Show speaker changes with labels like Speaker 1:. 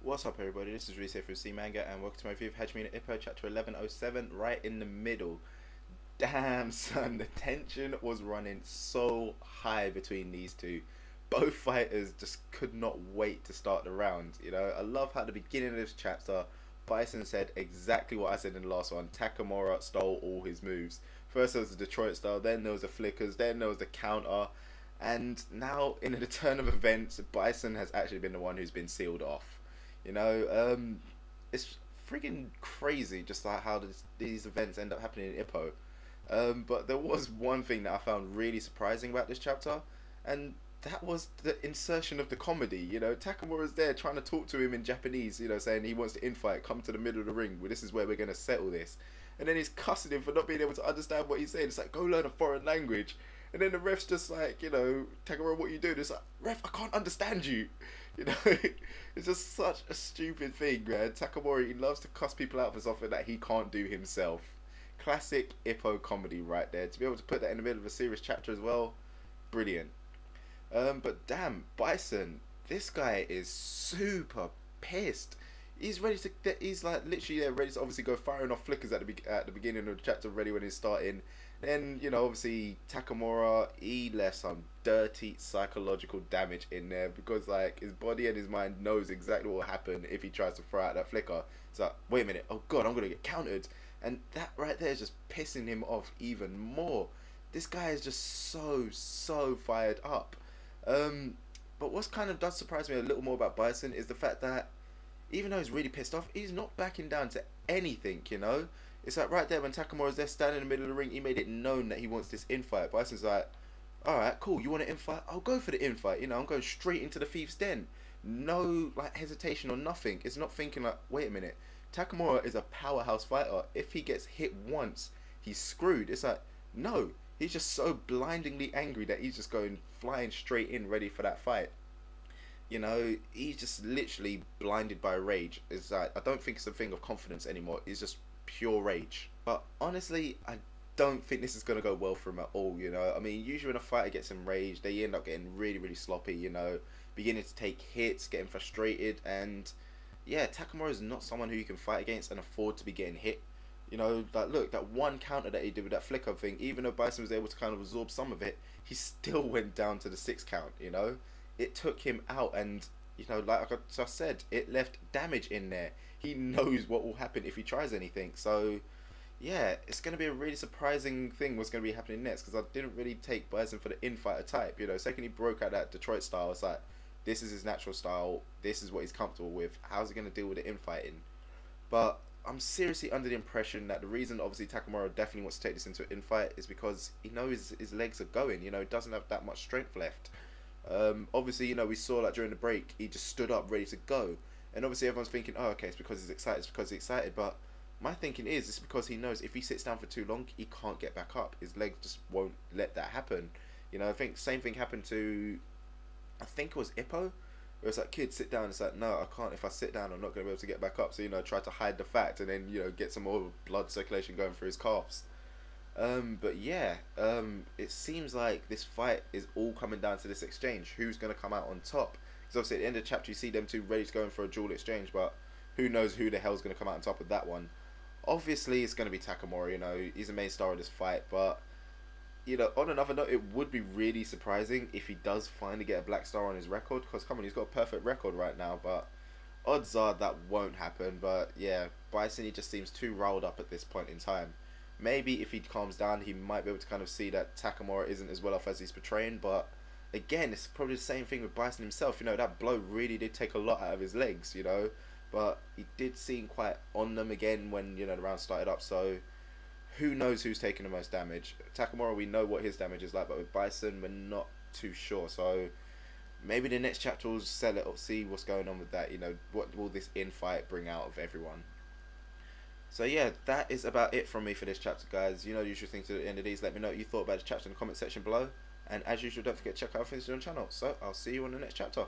Speaker 1: What's up everybody, this is Reese from C Manga and welcome to my review of Hajime no Ippo chapter 1107, right in the middle. Damn son, the tension was running so high between these two. Both fighters just could not wait to start the round. You know, I love how at the beginning of this chapter, Bison said exactly what I said in the last one. Takamura stole all his moves. First there was the Detroit style, then there was the flickers, then there was the counter. And now in the turn of events, Bison has actually been the one who's been sealed off. You know, it's freaking crazy just like how these events end up happening in Ippo. But there was one thing that I found really surprising about this chapter, and that was the insertion of the comedy. You know, Takamura's there trying to talk to him in Japanese, you know, saying he wants to infight, come to the middle of the ring, well, this is where we're going to settle this. And then he's cussing him for not being able to understand what he's saying. It's like, go learn a foreign language. And then the ref's just like, you know, Takamura, what are you doing? It's like, ref, I can't understand you. You know, it's just such a stupid thing, man. Takamura, he loves to cuss people out for something that he can't do himself. Classic Ippo comedy right there. To be able to put that in the middle of a serious chapter as well, brilliant. But damn, Bison, this guy is super pissed. He's ready to. He's like literally there, ready to obviously go firing off flickers at the beginning of the chapter, ready when he's starting. Then, you know, obviously Takamura, he left some dirty psychological damage in there because like his body and his mind knows exactly what will happen if he tries to throw out that flicker. It's like, wait a minute, oh god, I'm gonna get countered, and that right there is just pissing him off even more. This guy is just so fired up. But what's kind of does surprise me a little more about Bison is the fact that even though he's really pissed off, he's not backing down to anything, you know? It's like right there when Takamura's there standing in the middle of the ring, he made it known that he wants this infight. Bison's like, alright, cool, you want an infight? I'll go for the infight, you know, I'm going straight into the thief's den. No, like, hesitation or nothing. It's not thinking like, wait a minute, Takamura is a powerhouse fighter. If he gets hit once, he's screwed. It's like, no, he's just so blindingly angry that he's just going flying straight in ready for that fight. You know, he's just literally blinded by rage. It's like, I don't think it's a thing of confidence anymore. It's just pure rage. But honestly, I don't think this is going to go well for him at all, you know. I mean, usually when a fighter gets enraged, they end up getting really sloppy, you know, beginning to take hits, getting frustrated, and yeah, Takamura is not someone who you can fight against and afford to be getting hit. You know, like, look, that one counter that he did with that flicker thing, even though Bison was able to kind of absorb some of it, he still went down to the 6 count, you know. It took him out, and you know, like I just said, it left damage in there. He knows what will happen if he tries anything. So yeah, it's going to be a really surprising thing what's going to be happening next, because I didn't really take Bison for the infighter type. You know, second he broke out that Detroit style, it's like, this is his natural style, this is what he's comfortable with, how's he going to deal with the infighting? But I'm seriously under the impression that the reason obviously Takamura definitely wants to take this into an infight is because he knows his legs are going, you know, he doesn't have that much strength left. Obviously, you know, we saw like during the break, he just stood up ready to go, and obviously everyone's thinking, oh okay, it's because he's excited, it's because he's excited, but my thinking is it's because he knows if he sits down for too long, he can't get back up. His legs just won't let that happen. You know, I think same thing happened to, I think it was Ippo, where it's like, kid, sit down. It's like, no, I can't. If I sit down, I'm not going to be able to get back up. So, you know, try to hide the fact and then, you know, get some more blood circulation going through his calves. But yeah, it seems like this fight is all coming down to this exchange. Who's going to come out on top? Because obviously at the end of the chapter, you see them two ready to go in for a dual exchange, but who knows who the hell's going to come out on top of that one. Obviously, it's going to be Takamura, you know, he's the main star of this fight, but, you know, on another note, it would be really surprising if he does finally get a black star on his record, because, come on, he's got a perfect record right now, but odds are that won't happen. But, yeah, Bison, he just seems too riled up at this point in time. Maybe if he calms down, he might be able to kind of see that Takamura isn't as well off as he's portraying, but, again, it's probably the same thing with Bison himself. You know, that blow really did take a lot out of his legs, you know, but he did seem quite on them again when, you know, the round started up, so who knows who's taking the most damage. Takamura, we know what his damage is like, but with Bison, we're not too sure, so maybe the next chapter will sell it or see what's going on with that, you know, what will this infight bring out of everyone. So yeah, that is about it from me for this chapter, guys. You know the usual thing to the end of these. Let me know what you thought about this chapter in the comment section below. And as usual, don't forget to check out our things on the channel. So I'll see you on the next chapter.